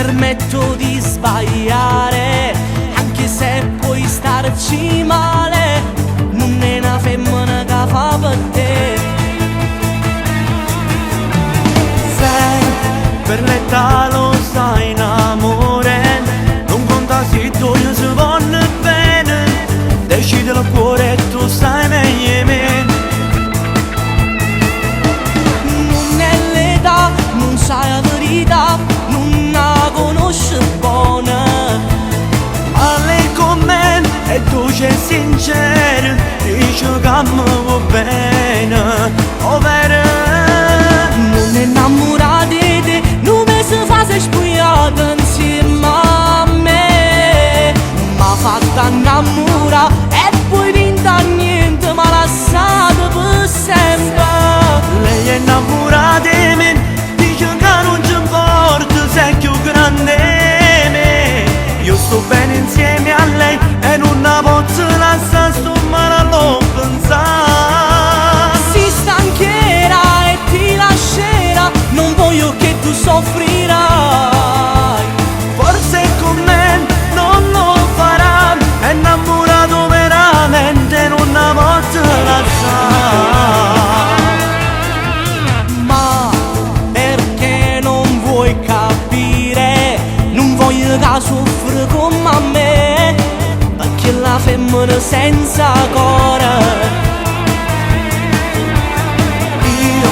permetto di sbagliare, anche se puoi starci male, non è una femmina che fa per te. Sei per l'età lo sai in amore, non conta se tu io si vanno bene, decide il cuore e tu sai meglio di me. Non è l'età, non sai la verità, non la conosci buona. Parli con me e tu sei sincero, dici che mi va bene, ovvero Non è innamorata di te, non mi si fa se spogliata insieme a me. M'ha fatta innamorare e poi vinta niente, m'ha lasciata per sempre. lei è innamorata di me, dice che non ci importa, sei più grande di me. Io sto bene insieme a lei e non la posso lasciare, sto male a lo pensare. Si stancherà e ti lascerà, non voglio che tu soffrirai. Forse con me non lo farà, è innamorato veramente, non la posso lasciare. Ma perché non vuoi capire? Non voglio che soffri come me, perché la femmina senza cuore. Io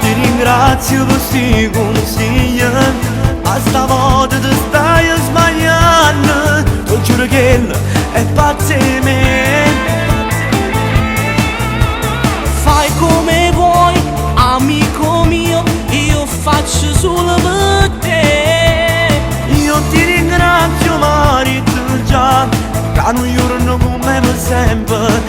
ti ringrazio per questi consigli, ma stavolta ti stai sbagliando, ti giuro che è pazzo di me. Fai come vuoi, amico mio, io faccio solo per te. Io ti ringrazio marito già, che non giorno come per sempre,